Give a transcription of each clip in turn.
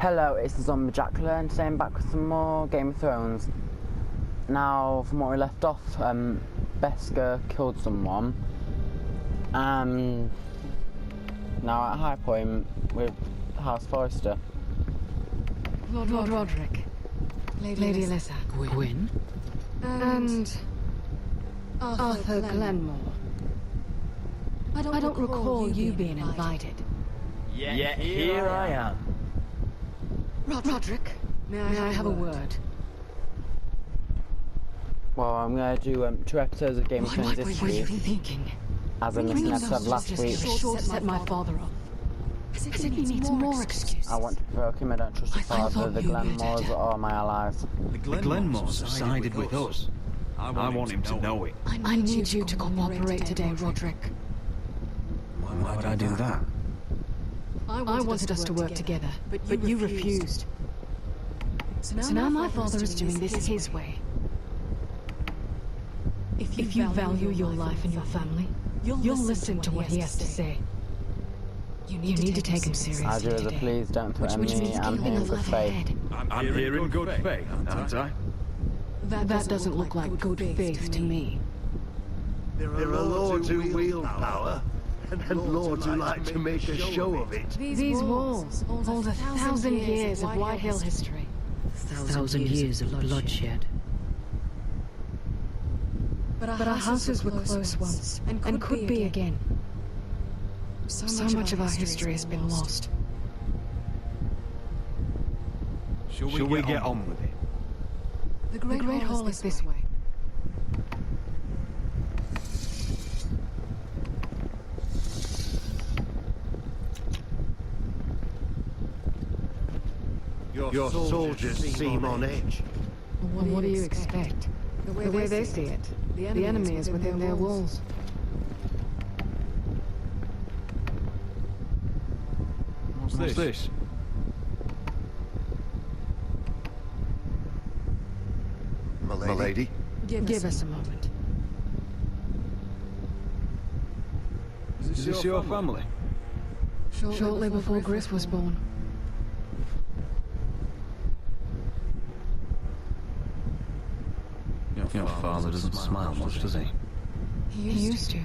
Hello, it's the Zombie Dracula, and today I'm back with some more Game of Thrones. Now, from what we left off, Beskar killed someone. Now at Highpoint with House Forrester. Lord Roderick, Lady Alyssa, Gwyn? and Arthur Glenmore. I don't recall you being invited. Yet here I am. Roderick, may I have a word? Well, I'm going to do 2 episodes of Game of Thrones this What were you week, thinking? as I missed an episode last week. Sure set my father off. As if he needs more excuses. I want to provoke him, I don't trust the I father. thought The you were Glenmores dead. are my allies. The Glenmores have sided with us. I want him to know it. I need you to cooperate today, Roderick. Why would I do that? I wanted us to work together, but you refused. So now my father is doing this his way. If you value your life and your family, you'll listen to what he has to say. You need to take him seriously I do as a today. please, don't threaten Which me, means I'm keeping here a in good level faith. head. I'm here in good faith, aren't I? That doesn't look like good faith to me. There are lords who wield power, and lords who like to make a show of it. These walls hold 1,000 years of White Hill history. 1,000 years of bloodshed. But our houses were close once, and could be again. So much of our history has been lost. Shall we get on with it? The Great Hall is this way. Your soldiers seem on edge. What do you expect? The way they see it, the enemy is within their walls. What's this? My lady. Give us a moment. Is this your family? Shortly before Griff was born. Your father doesn't smile much, does he? He used to,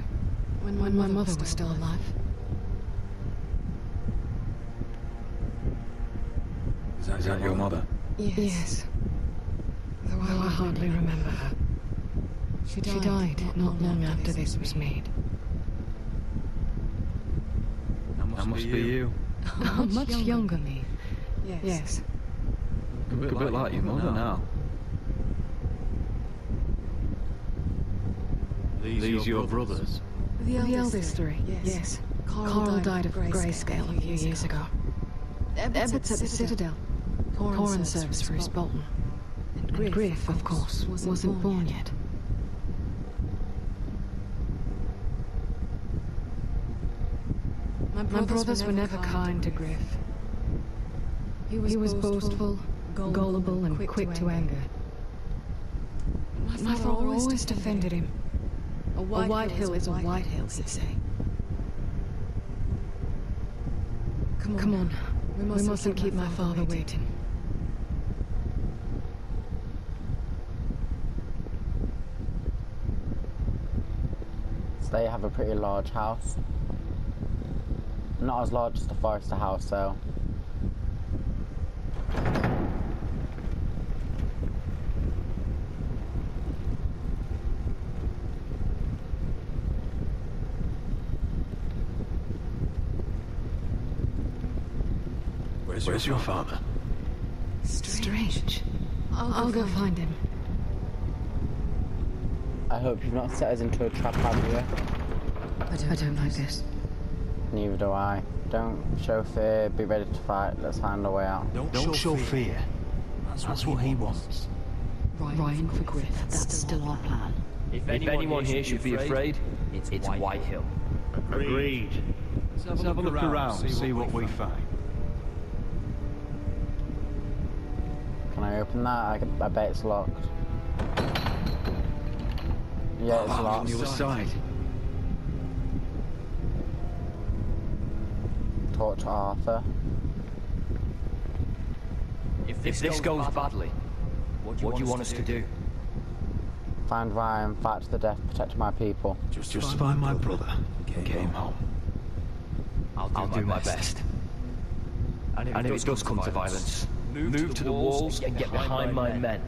when my mother was still alive. Is that your mother? Yes. Though I hardly remember her. She died not long after this was made. That must be you. Much younger me. Yes. A bit like your mother now. These your brothers? The eldest three, yes. Carl died of grayscale a few years ago. Ebbett's at the Citadel. Corin serves for his Bolton. And Griff, of course, wasn't born yet. My brothers were never kind to Griff. He was boastful, gullible, and quick to anger. My father always defended him. A White Hill is a White Hill, he'd say. Come on. We mustn't keep my father waiting. So they have a pretty large house. Not as large as the Forrester house, though. Where's your father? Strange. I'll go find him. I hope you've not set us into a trap, have you? I don't like this. Neither do I. Don't show fear, be ready to fight, let's find a way out. Don't show fear. That's what he wants. Ryon for Griff, that's still our plan. If anyone here should be afraid, it's White Hill. Agreed. Let's have a look around, see what we find. Can I open that? I bet it's locked. Yeah, it's locked. On your side. Talk to Arthur. If this goes badly, what do you want us to do? Find Ryon, fight to the death, protect my people. Just find my brother and get him home. I'll do my best. And if it does come to violence, move to the walls and get behind my men.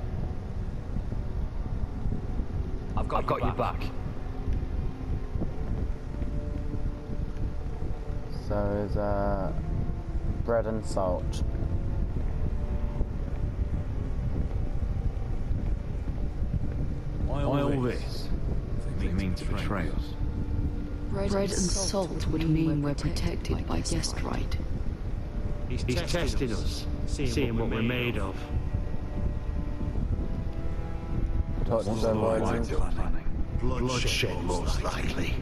I've got your back. So is bread and salt. Why all this? They mean to betray us. Bread and salt would mean we're protected by guest right. He's testing us, seeing what we're made of. Talk to the Royals. Bloodshed, most likely.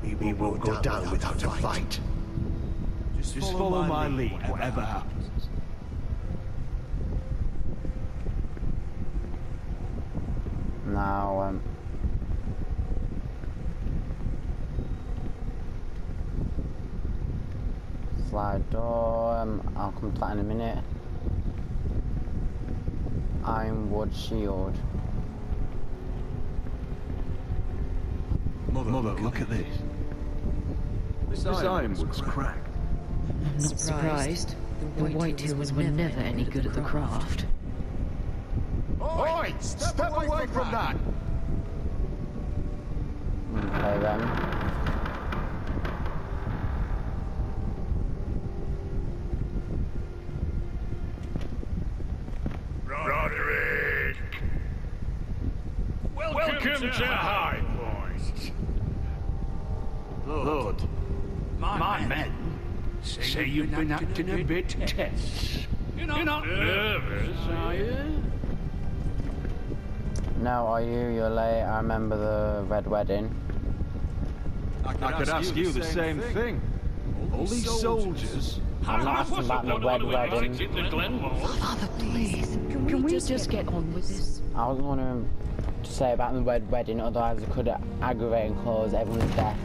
We won't go down without a fight. Just follow my lead, whatever happens. Now, slide door, I'll come to that in a minute. Ironwood shield. Mother, look at this. This ironwood's cracked. I'm not surprised. The Whitehills were never any good at the craft. Oi! Step away from that! Okay then. Roderick! Welcome to Highpoint. Lord, my men say you've been acting a bit tense. You're not nervous, are you? No, are you? You're late. I remember the Red Wedding. I could ask you the same thing. All these soldiers. I'm not asking about the Red Wedding. Father, please. Can we just get on with this? I was wondering to say about the Red Wedding, otherwise it could aggravate and cause everyone's death.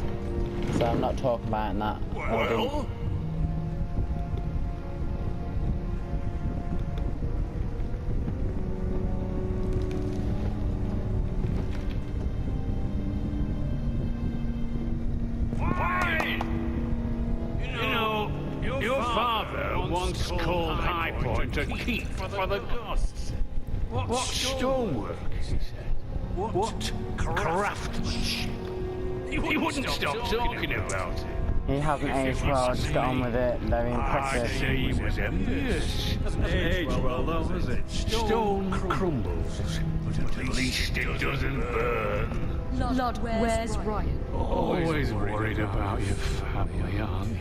So I'm not talking about it in that. Well? Your father once called Highpoint a keep for the gods. What stonework, he said. What craftsmanship. He wouldn't stop talking about it. He hasn't aged well, just get on with it. Very I impressive. say he was envious. Aged well though, has it? Stone crumbles, but at least it doesn't burn. Lord, where's Ryon? Always worried about your family, aren't you?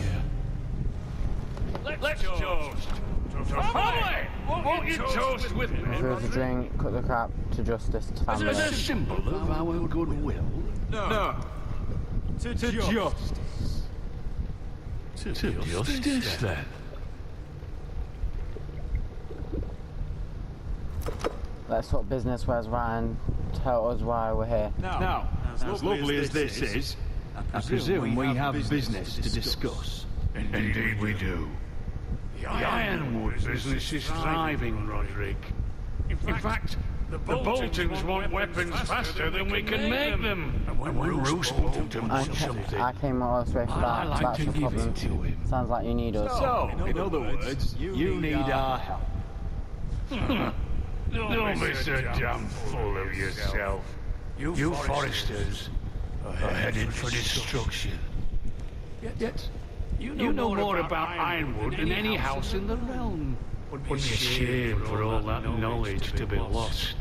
Let's toast. Family! Won't you toast with me? Refuse a drink, cut the crap to justice to As a family. symbol of our goodwill. No. To justice. To justice, then. Let's talk business. Where's Ryon? Tell us why we're here. Now, as lovely as this is, I presume we have business to discuss. Indeed we do. The ironwood business is thriving, Roderick. In fact, the Boltons want weapons faster than we can make them. And when Roose Bolton wants something, I came all this way for that. I like That's to the give problem. it to him. Sounds like you need us. So, in other words, you need our help. Don't be so damn full of yourself. You Foresters are headed for destruction. Yet, you know more about ironwood than any house in the realm. Would be a shame for all that knowledge to be lost.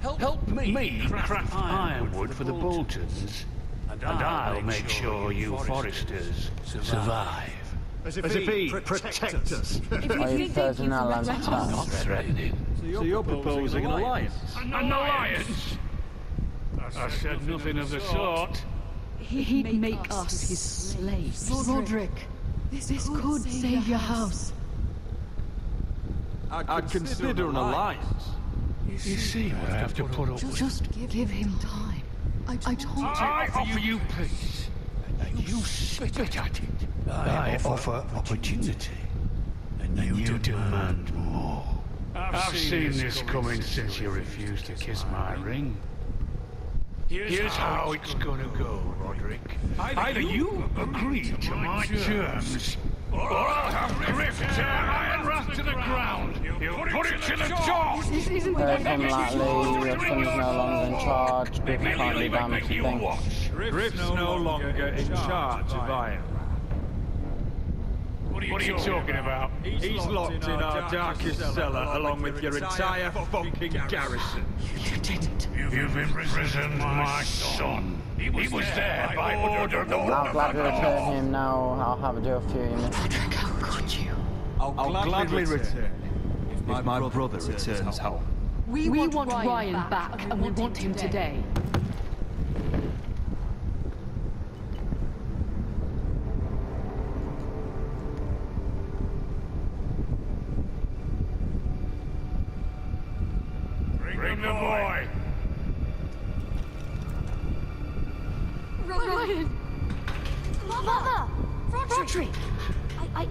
Help me craft ironwood for the Boltons, and I'll make sure you Foresters survive. As if he protect us. Are you closing our land Not attack? threatening. So you're proposing an alliance? An alliance? I said nothing of the sort. He'd make us his slaves. Roderick, this could save your house. I'd consider an alliance. You see what I have to put up with. Just give him time. I told you. I offer you peace, and you spit at it. I offer opportunity, You demand more. I've seen this coming since you refused to kiss my ring. Here's how it's gonna go, Roderick. Either you agree to my terms, or I'll have Griff tear Iron Wrath to the ground. He'll put it to the job. Very unlikely, your son is no longer in charge, Griff can't do damage to things. Griff's no longer in charge of Iron. What are you talking about? He's locked in our darkest cellar along with your entire fucking garrison. You didn't. You've imprisoned my son. He was there by order of the I'll gladly return him now, I'll have a deal for you. Roderick, how could you? I'll gladly return if my brother returns home. We want Ryon back, and we want him today. Bring the boy. Ryon! Mother! Roderick! I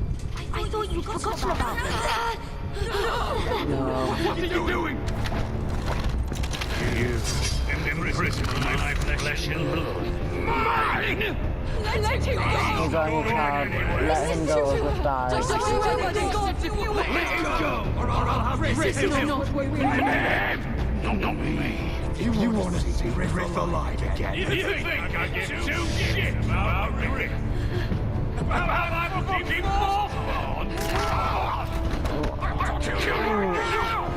thought you'd forgotten about me. What are you doing? You imprisoned my flesh and blood. Mine! Let him go! He's only child, let him go or Griff dies. Let him go, or I'll have Griff him. Not me. You want to see Griff alive again? You think I give two shit about Griff? About my fucking moron? I'll kill you now!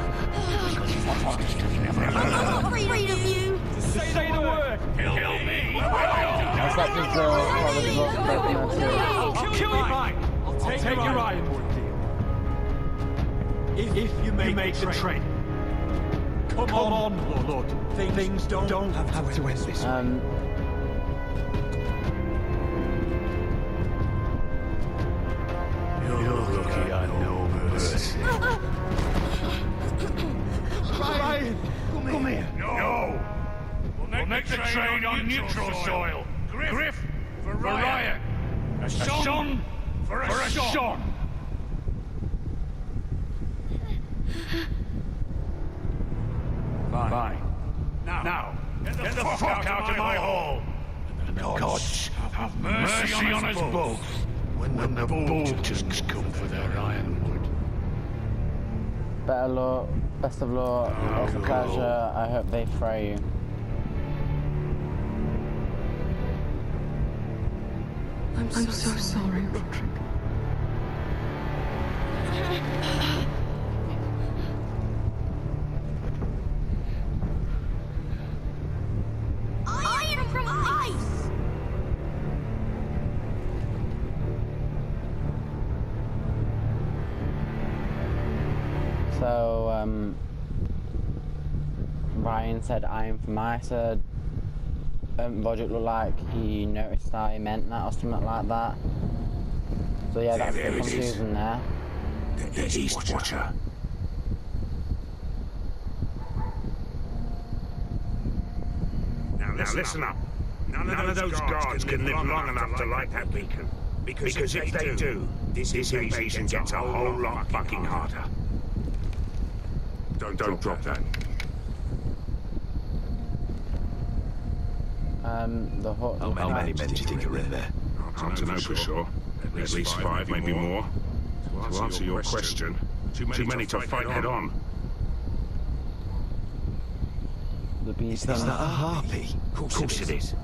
I'm afraid of you! Say the word! Kill me! I slept his girl, probably was broken her too. I'll kill you! I'll take your Ironwood deal. If you make the trade. Come on, Lord. Things don't have to end this way. You're lucky I know mercy. Ryon, come here. No! We'll make the trade on neutral soil. Griff for Ryon. A son for a son. Fine. Now, get the fuck out of my hall. And the gods have mercy on us both when the Boltons come for their ironwood. Better luck, best of luck, it's a pleasure, I hope they fray you. I'm so sorry, Roderick. Iron from ice! So, Ryon said I'm from ice. Roderick looked like he noticed that he meant that or something like that. So yeah, that's a bit confusing there. The East Watcher. Now listen up. None of those guards can live long enough to light that beacon. Because if they do, this invasion gets a whole lot fucking harder. Don't drop that. The hut. How many men do you think are in there? Hard to know for sure. At least 5, maybe more. To answer your question, too many to fight head on. The beacon. Is that a harpy? Of course it is.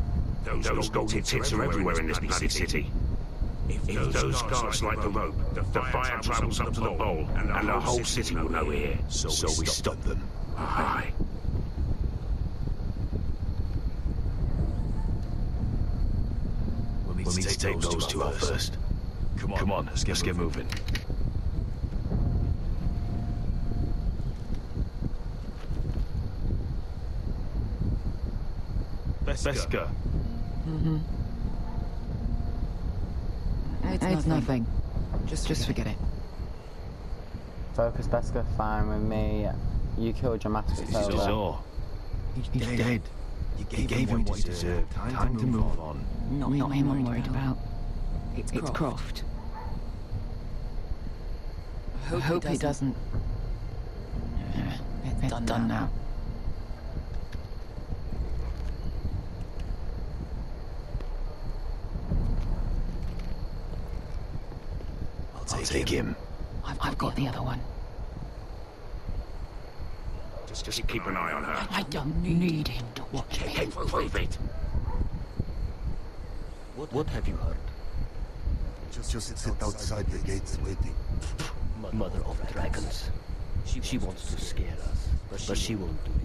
Those gold tits are everywhere in this bloody city. If those guards light the rope, the fire travels up to the bowl, and the whole city will know we're here. So we stop them. Aye. We'll need to take those two out first. Come on, let's get moving. Beska. Mm-hmm. It's nothing. Just forget it. Focus, Beska, fine with me. You killed your master. So, he's dead. You gave him what he deserved. Time to move on. Not him I'm worried about. It's Croft. I hope he doesn't. It's done now. I'll take him. I've got the other one. Just keep an eye on her. I don't need him to watch me. Move it. What have you heard? Just sit outside the gates waiting. Mother of dragons. She wants to scare us, but she won't do it.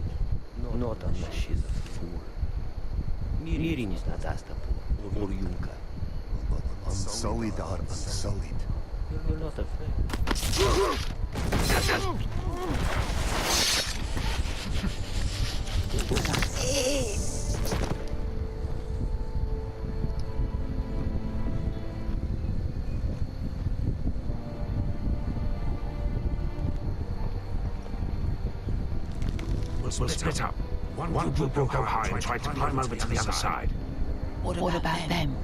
Not unless she's a fool. Mirin is not Astapor or Yunka. Unsullied are unsullied. You're not afraid. We'll split up. One group will go high and try to climb over to the other side. What about them?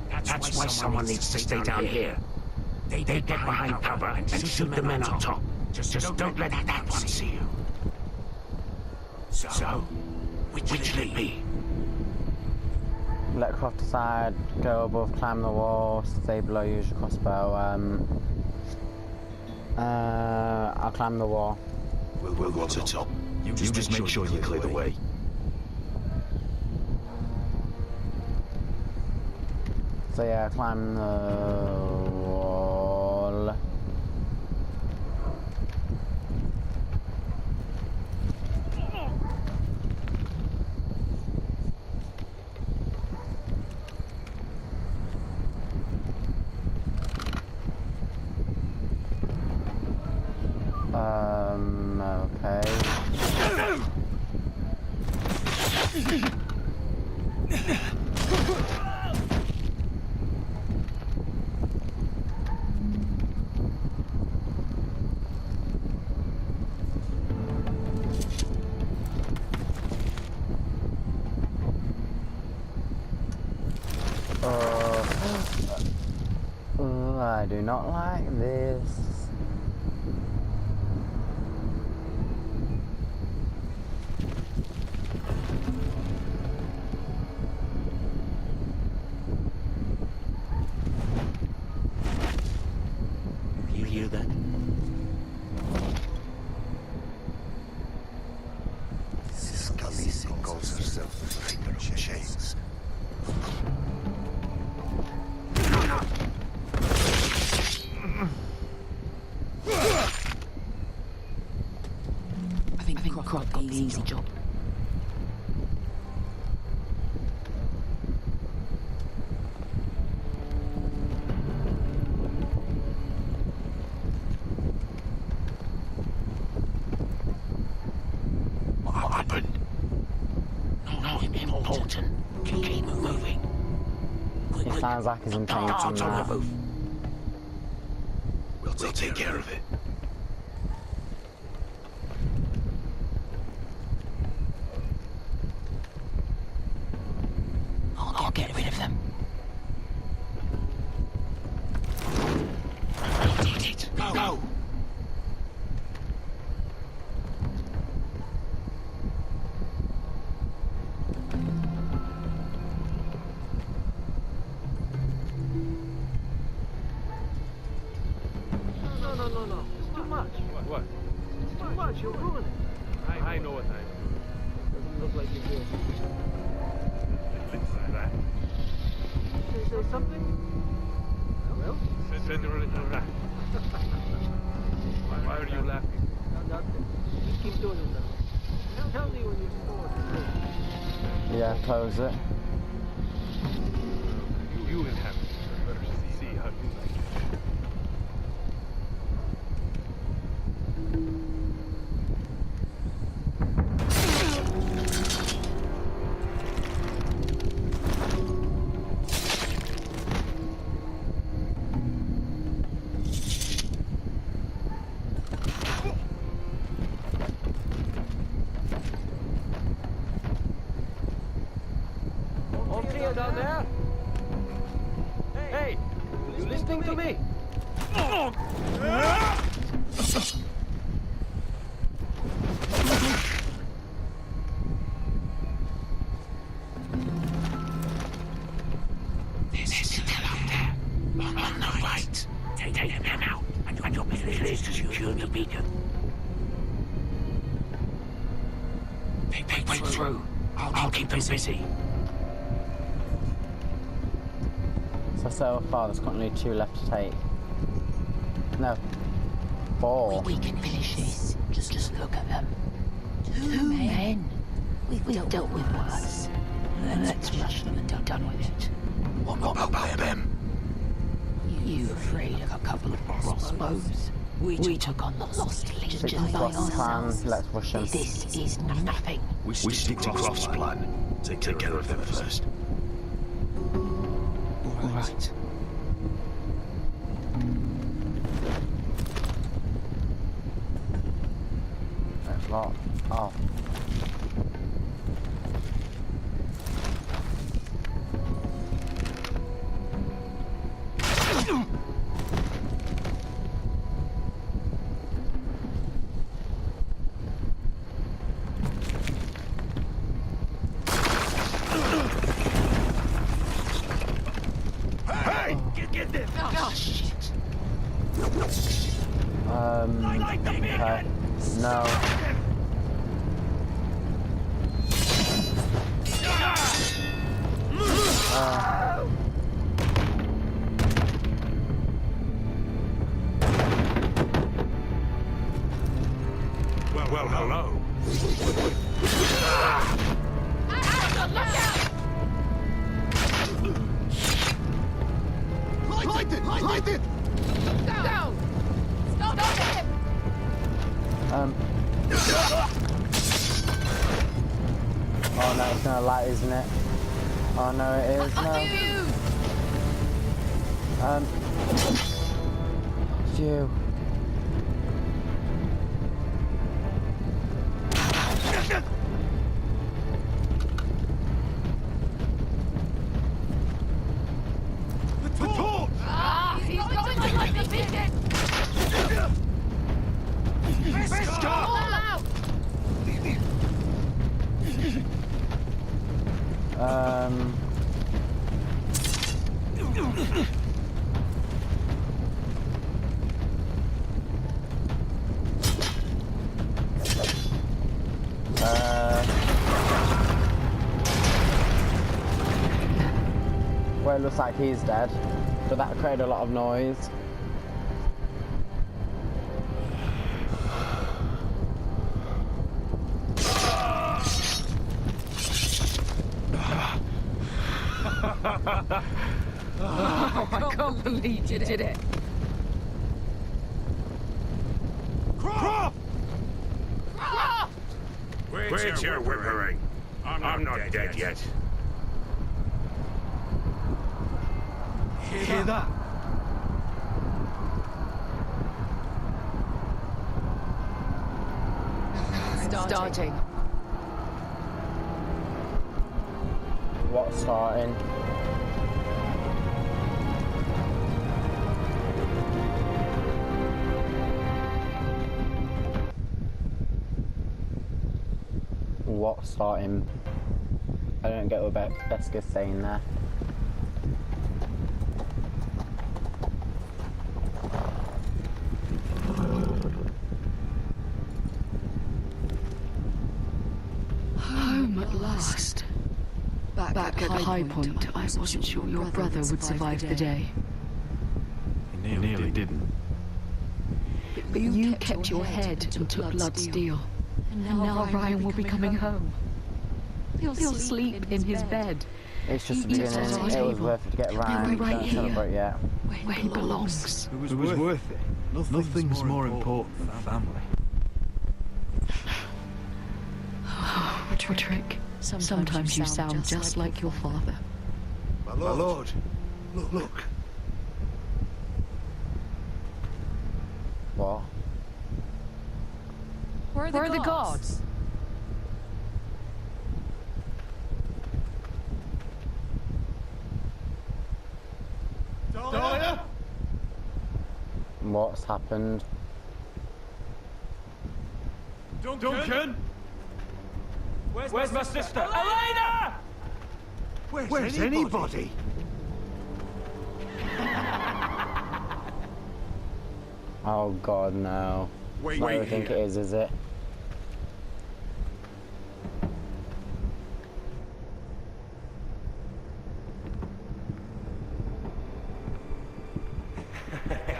That's why someone needs to stay down here. They get behind cover and shoot the men up top. Just don't let that one see you. So, which will it be? Let Croft aside, go above, climb the wall, stay below, use your crossbow. I'll climb the wall. We'll go to the top. You just make sure you clear the way. So yeah, climb the wall. Okay. I do not like this. You hear that? Scalisi calls herself the Breaker of Chains. I think Croft got the easy job. What happened? Nothing important. Keep moving. It sounds like he's in pain from that. We'll take care of it. I'll get rid of them. Did it. Go. No. It's too much. What? It's too much. You'll ruin it. I know what I do. Doesn't look like you do. That. Say something? Well? Send her a little rat. Why are you laughing? Nothing. Just keep doing it now. Tell me when you're bored. Yeah, close it. You inhabit. Better see how you like it. All clear down there? Hey, you listening to me? job is to secure the beacon. Take way through. I'll keep them busy. So far there's currently 2 left to take. No. 4. We can finish this. Just look at them. 2 men. We've dealt with worse. Let's rush them and be done with it. What about them? You afraid of a couple of crossbows? We took on the Lost Legion by ourselves. Let's rush them. This is nothing. We stick to Croft's plan. Take care of them first. All right. That's locked. Oh. Get this! Oh, shit. Okay. No. Well, hello. Light it! Down! Stop him! Oh no, it's gonna light, isn't it? Oh no, it is. No. Phew. He's going to light the beacon! Well, it looks like he's dead, but that created a lot of noise. Oh, I can't believe you did it. Croft! Quit your whimpering. I'm not dead yet. Hear that? Starting. What's starting? What's starting? I don't get what Beska's saying there. Home at last. Back at Highpoint, I wasn't sure your brother would survive the day. He nearly didn't. But you kept your head and took blood steel. And now Ryon will be coming home. He'll sleep in his bed. It's just the beginning. It was worth it to get Ryan. Right Don't celebrate yet. Where he belongs. It was worth it. Nothing's more important than family. Roderick, sometimes you sound just like your father. My lord, look. What? Where are the gods? Dahlia? What's happened? Duncan? Where's my sister? Elena! Where's anybody? Oh god, no. Wait, What do you wait think here. it is it?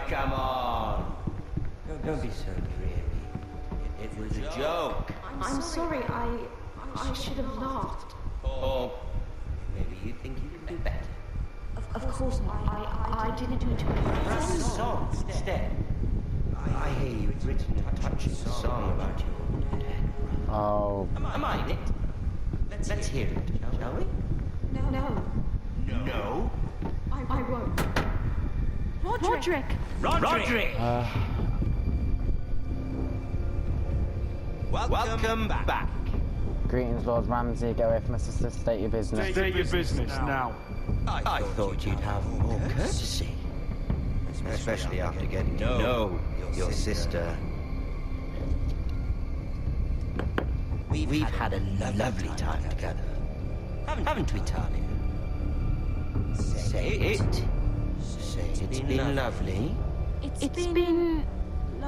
Come on. Don't be so dreary. It was a joke. I'm sorry, I should have laughed. Or maybe you think you can do better. Of course not. I didn't mean to. Write a song instead. I hear you've written a touching song about your dead brother. Oh. Am I in it? Let's hear it, shall we? No, No. I won't. Roderick! Roderick! Welcome back. Greetings, Lord Ramsay. Get away from my sister. State your business. State your business now. I thought you'd have more courtesy. Especially after getting to know your sister. We've had a lovely time together. Haven't we, Talia? Say it. Say it's been lovely. It's been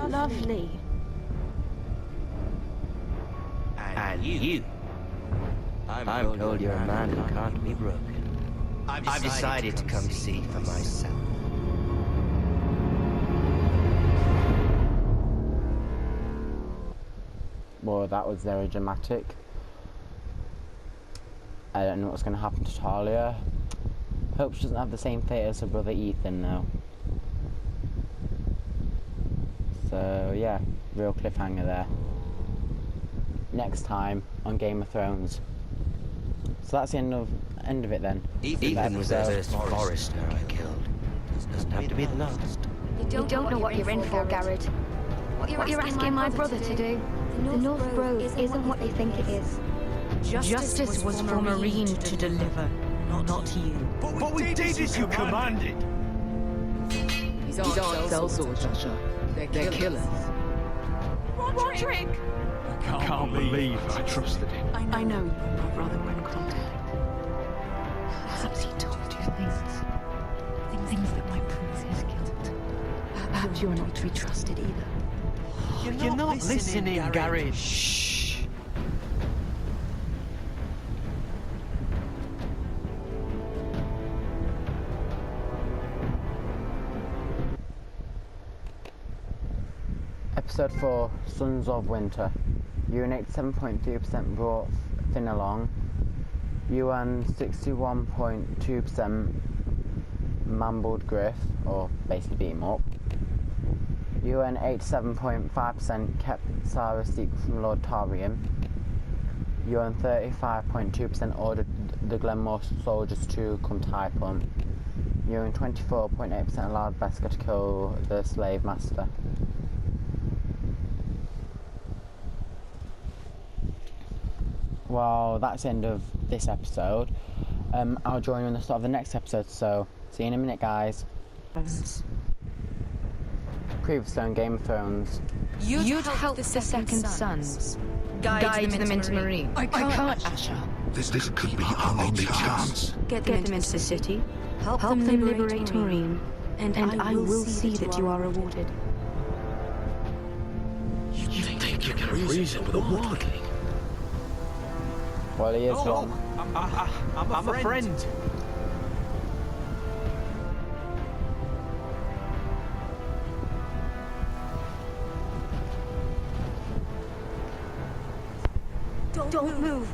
lovely. And you. I'm told you're a man who can't be broken. I've decided to come see for myself. Well, that was very dramatic. I don't know what's going to happen to Talia. Hope she doesn't have the same fate as her brother Ethan now. So yeah, real cliffhanger there. Next time on Game of Thrones. So that's the end of it then. Ethan was the first forester I killed. Doesn't have to be the last. You don't know what you're in for, Garrett. What you're asking my brother to do. The North Road isn't what you think it is. Justice was for Marine to deliver, not you. But we did as you commanded. These aren't sellswords, Usher. They're killers. Roderick! I can't believe I trusted him. I know you and my brother were in contact. Perhaps he told you things that might prove his guilt. Perhaps you're not to be trusted either. You're not listening, Gary. Shh. Episode 4, Sons of Winter. You and 87.3% brought Finn along. You and 61.2% mumbled Griff, or basically beat him up. You and 87.5% kept Sarah secret from Lord Ryon. You and 35.2% ordered the Glenmore soldiers to come to Highpoint. You and 24.8% allowed Beskar to kill the slave master. Well, that's the end of this episode. I'll join you in the start of the next episode, so see you in a minute, guys. Previously on Game of Thrones. You'd help the Second Sons. Guide them into Marine. I can't, Asher. This could be our only chance. Get them into the city. Help them liberate Marine. And I will see that you are rewarded. You think you can reason with a wildling? Well, he is one. I'm a friend. Don't move.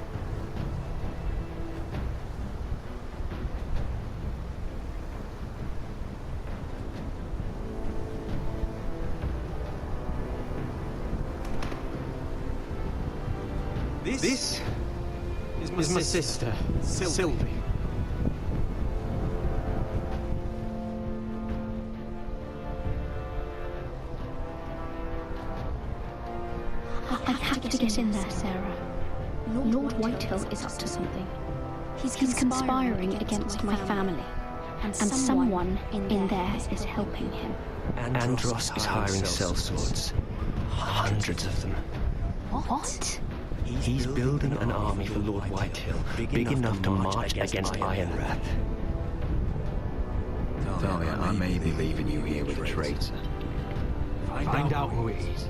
This is my sister, Sylvie. I have to get in there, Sarah. Lord Whitehill is up to something. He's conspiring against my family. And someone in there is helping him. Andros is hiring sellswords. Hundreds of them. What? He's building an army for Lord Whitehill, big enough to march against Ironrath. Talia, I may be leaving you here with a traitor. Find out who it is.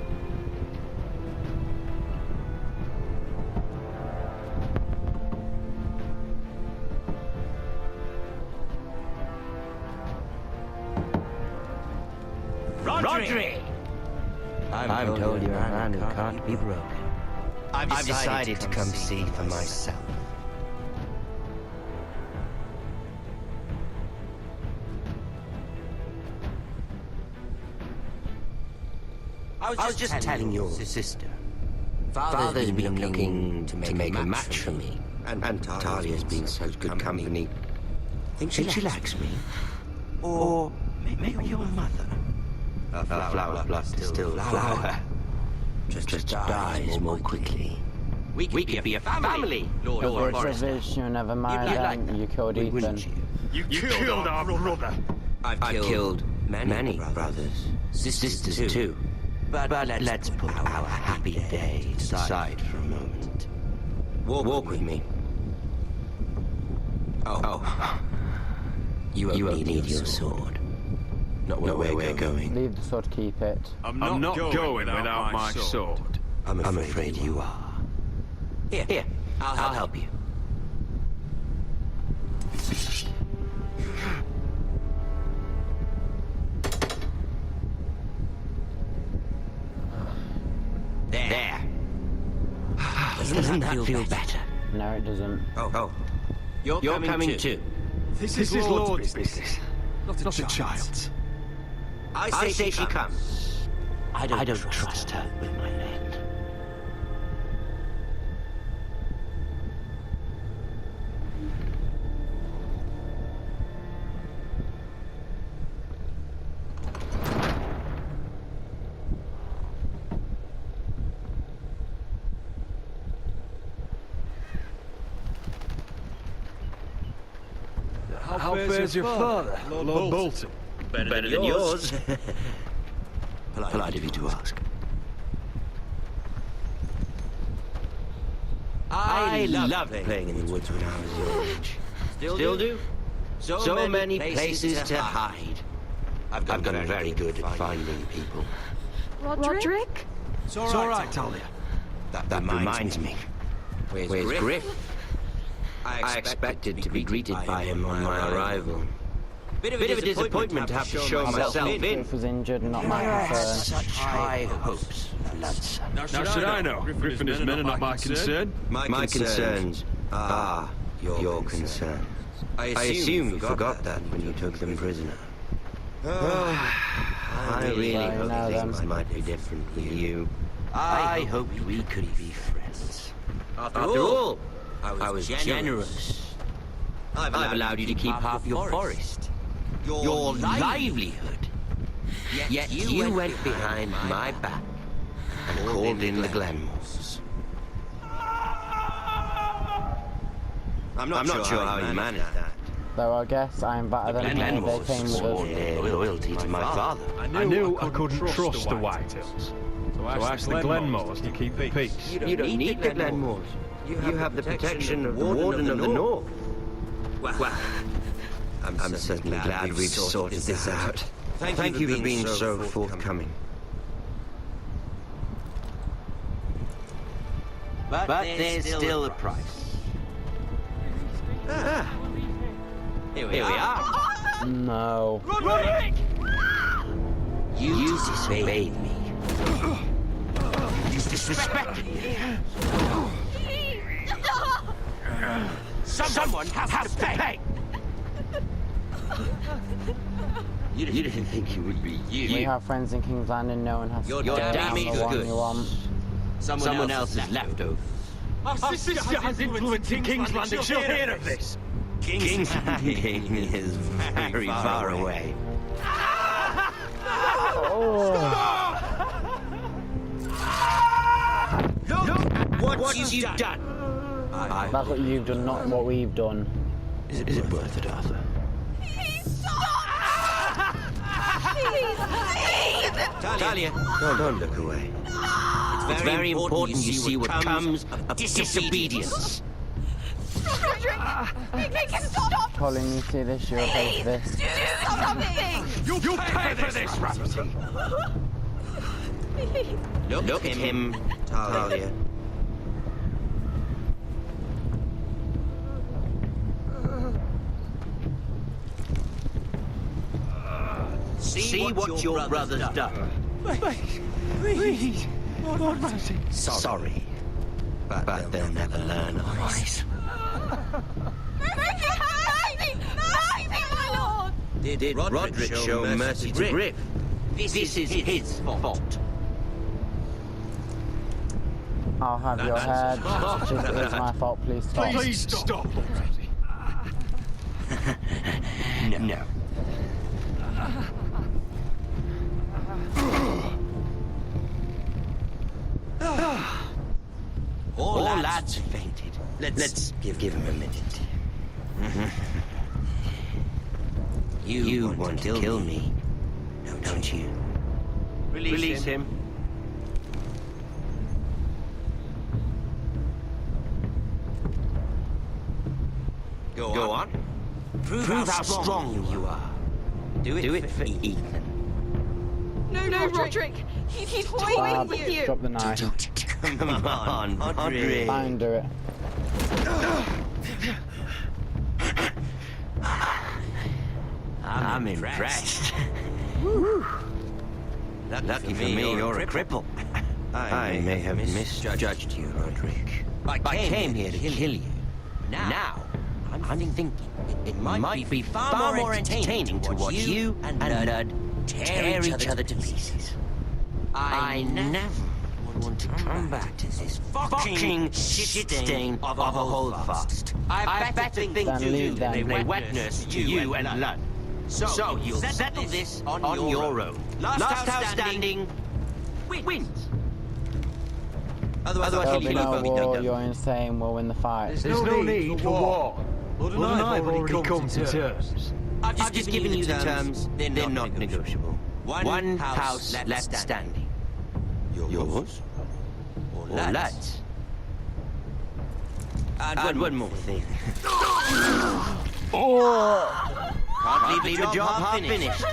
Rodri! I'm told you're a man who can't be broken. I've decided to come see for myself. I was just telling your sister. Father's been looking to make a match for me, and Talia's been such good company. Think she likes me? Or maybe your mother? A flower plus is still a flower. Just dies more quickly. We could be a family, Lord Forrester. You never married them, you killed Ethan. You killed our brother. I've killed many brothers, sisters too. But let's put our happy day aside for a moment. Walk with me. Oh. You won't need your sword. Not where we're going. Leave the sword, keep it. I'm not going without my sword. I'm afraid you are. Here, I'll help you. There. Doesn't that feel better? No, it doesn't. Oh. You're coming too. This is Lord's business, not a child's. I say she comes. I don't trust her with my hand. How fares your father, Lord Bolton? Better than yours. Polite of you to ask. I loved playing in the woods when I was your age. Still do? So many places to hide. I've gotten very good at finding people. Roderick? It's all right, Talia. That reminds me. Where's Griff? I expected to be greeted by him on my arrival. Bit of a disappointment to have to show myself in. Griff was injured, not my concern. Such high hopes for Ludson. Now should I know? Griff and his men are not my concern. My concerns are your concerns. I assume you forgot that when you took them prisoner. I really hope things might be different with you. I hoped we could be friends. After all, I was generous. I've allowed you to keep half your forest, your livelihood. Yet you went behind my back and called in the Glenmores. I'm not sure how you managed that. Though I guess I'm better than they came with us. Loyalty to my father. I knew I couldn't trust the Whitehills. So I asked the Glenmores to keep the peace. You don't need the Glenmores. You have the protection of the Warden of the North. Well, I'm certainly glad we've sorted this out. Thank you for being so forthcoming. But there's still a price. Here we are. No. Roderick! You disobeyed me. You disrespected me. Someone has to pay. You didn't think it would be you. We have friends in King's Landing, no one has to You're damning the one good. you want. Someone else is leftovers. Our sister has influence in King's Landing. She'll hear of this. King's Landing is very far away. Look what you've done. That's what you've done, not what we've done. Is it worth it, Arthur? Talia, don't look away. It's very important you see what comes of disobedience. Colin, you see this, you'll pay for this. You'll pay for this, Rafferty. Look at him, Talia. See what your brother's done. Please, Lord mercy. Sorry, but they'll never learn otherwise. Did Roderick show mercy to Griff? This is his fault. I'll have your head. It's just, it is my fault, please stop. Please stop. No. All lads fainted. Let's give him a minute. You want to kill me, don't you? Release him. Go on. Prove how strong you are. Do it for Ethan. No, Roderick. He's toying with you. Drop the knife. Come on, Roderick. Fine, do it. I'm impressed. Lucky for me, you're a cripple. I may have misjudged you, Roderick. I came here to kill you. Now, I'm thinking it might be far more entertaining to watch you and Lud tear each other to pieces. I never want to come back to this fucking shit stain of a holdfast. I better think to do than a wet nurse to you and Lud. So you'll settle this on your own. Last house standing wins. Otherwise, There'll be no war, you're insane, we'll win the fight. There's no need for war. Lord and I have already come to terms. I've just given you the terms, they're not negotiable. One house left standing. Yours? Or Lud's? And one more thing. Can't leave the job half finished.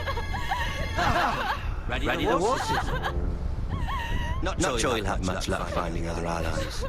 Ready the horses? Not sure you'll have much luck finding other allies.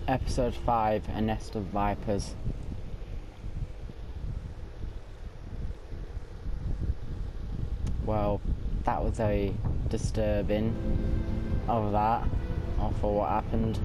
Episode 5, A Nest of Vipers. Well, that was very disturbing of that, or for what happened.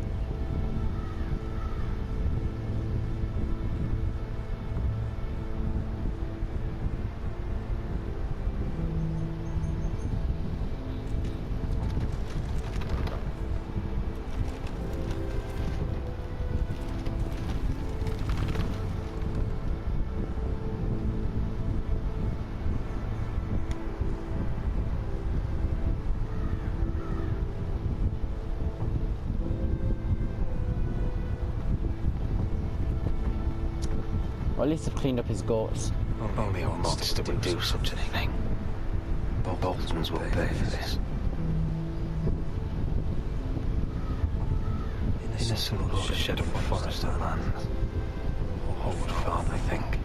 Well, at least I've cleaned up his guts. Only a monster would do such a thing. Boltons will pay for this. Innocent blood shed on forest and land. Or hold farm, I think.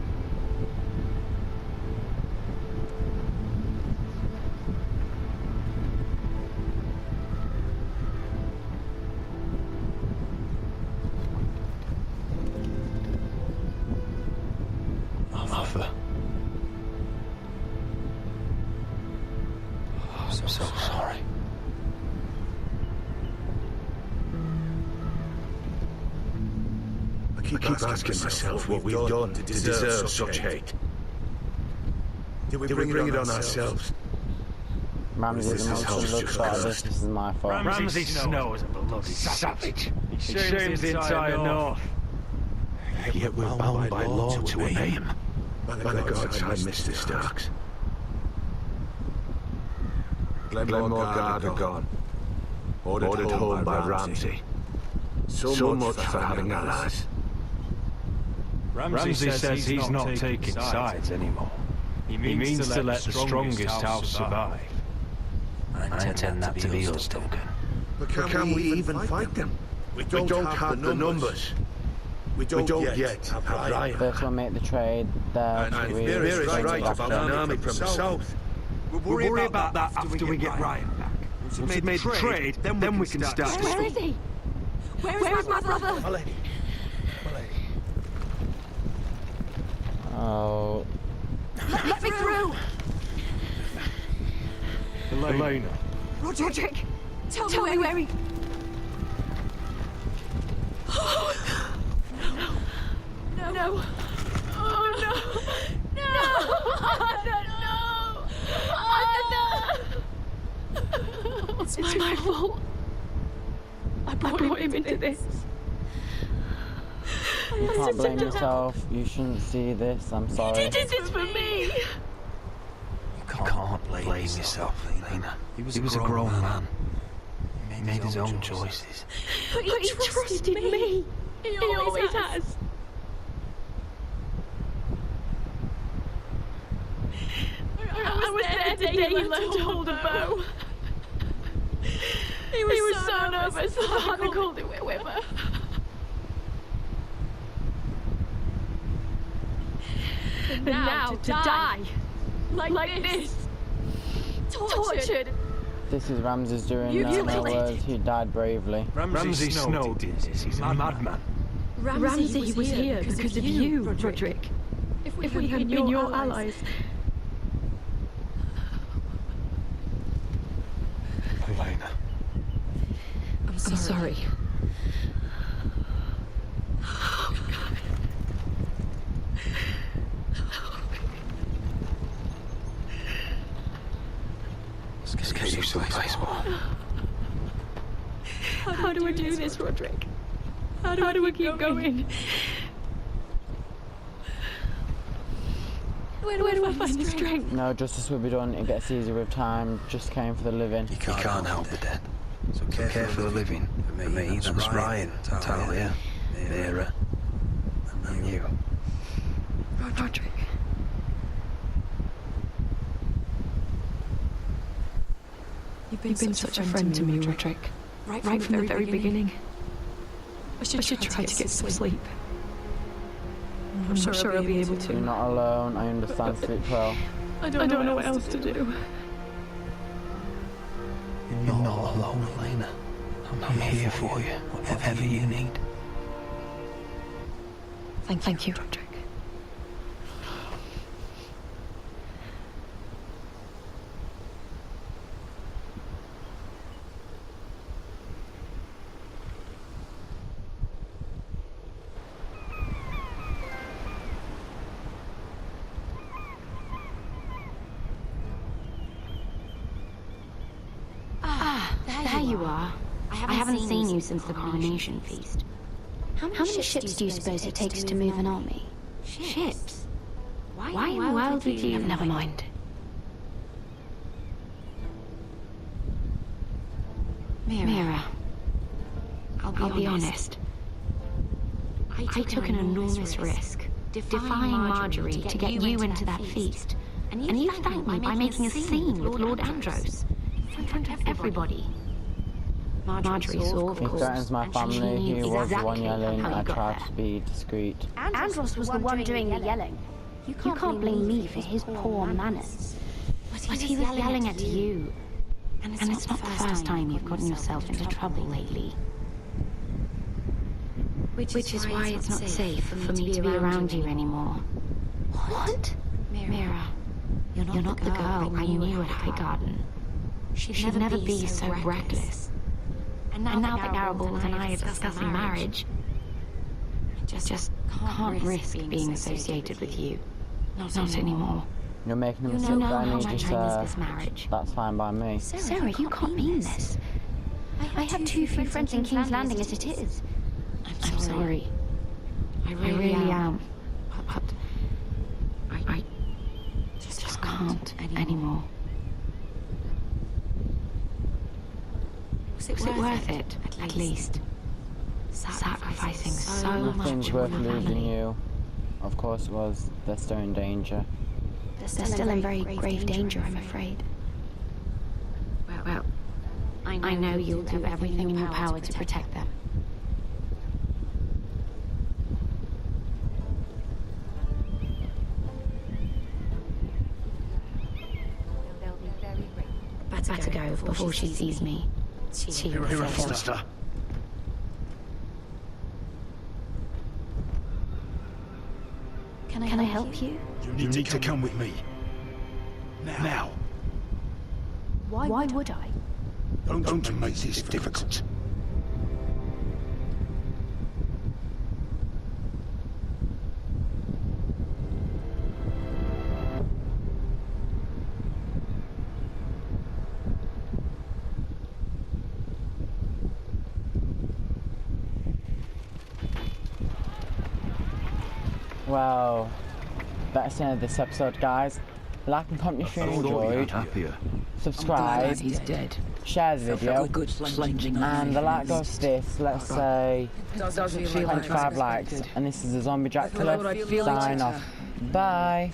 so sorry. I keep asking myself what we've done to deserve such hate. Did we bring it on ourselves? Ramsey's emotion looks like this is my fault. Ramsey Snow is a bloody savage. He shames the entire North. Yet we're bound by law to obey him. By the gods, I Mr. Starks. Glenmore Guard are gone. Ordered home by Ramsey. So much for having allies. Ramsey says he's not taking sides anymore. He means to let the strongest house survive. I intend that to be us, Duncan. But can we even fight them? We don't have the numbers. We don't yet have Ryon. First we'll make the trade there. And Vera's right about an army from the south. We'll worry about that after we get Ryon back. Once we've made the trade, then we can start. Where is he? Where is my brother? My lady. Oh. Let me through! Elena. Roderick, tell me where he... No. Oh, no. No. It's my fault. I brought him into this. You can't blame yourself. You shouldn't see this. I'm sorry. You did this for me. You can't blame yourself, Elena. He was a grown man. He made his own choices. But he trusted me. He always has. I was there the day he learned to hold a bow. He was so nervous that I hadn't called it a whipper. And now to die like this, tortured. This is Ramsey's doing. No words. He died bravely. Ramsey Snow did this. He's a madman. Ramsey was here because of you, Roderick. If we had been your allies. Elena. I'm sorry. Let's get you someplace more. How do I do this, Roderick? How do I keep going? Where do I find the strength? No, justice will be done. It gets easier with time. Just came for the living. You can't help the dead. So care for the living. For me, that was Ryon, Talia, Vera, and you. Roderick. You've been such a friend to me, Roderick. Right from the very beginning. I should try to get some sleep. I'm sure I'll be able to. You're not alone. I understand sleep well. I don't know what else to do. You're not alone, Elena. I'm here for you, whatever you need. Thank you, Roderick. There you are. I haven't seen you since the coronation feast. How many ships do you suppose it takes to move an army? Ships? Why in the world would you... Never mind. Mira, I'll be honest. I took an enormous risk, defying Marjorie to get you into that feast. And you thanked me by making a scene with Lord Andros, in front of everybody. Marjorie saw, of He course, threatens my family. He was the one yelling. I tried to be discreet. Andros was the one doing the yelling. You can't blame me for his poor manners. But he was yelling at you. And it's not the first time you've gotten yourself into trouble lately. Which is why it's not safe for me to be around you anymore. What? Mira, you're not the girl I knew at Highgarden. She'd never be so reckless. And now that Garibaldi and I are discussing marriage, I just can't risk being associated with you. Not anymore. You're making him sick, You know I how need much you I miss to... this marriage. That's fine by me. Sarah, you can't mean this. I have too few friends in King's Landing as it is. I'm sorry. I really am. But I just can't anymore. Was it worth it, at least? Sacrificing so much Nothing's of worth your losing family. you. Of course it was. They're still in danger. They're still in very grave danger, I'm afraid. Well, I know you'll do everything in your power to protect them. Better go before she sees me. She will Here, feel. sister. Can I help you? You need to come with me. Now. Why would I? Don't make this difficult. Well, that's the end of this episode, guys. Like and comment if you enjoyed. Happier. Subscribe. He's dead. Share the video. Good flanging And the like goes to this, let's say Doesn't feel like 25 likes. And this is the Zombie Jack Killer. Sign off. Bye.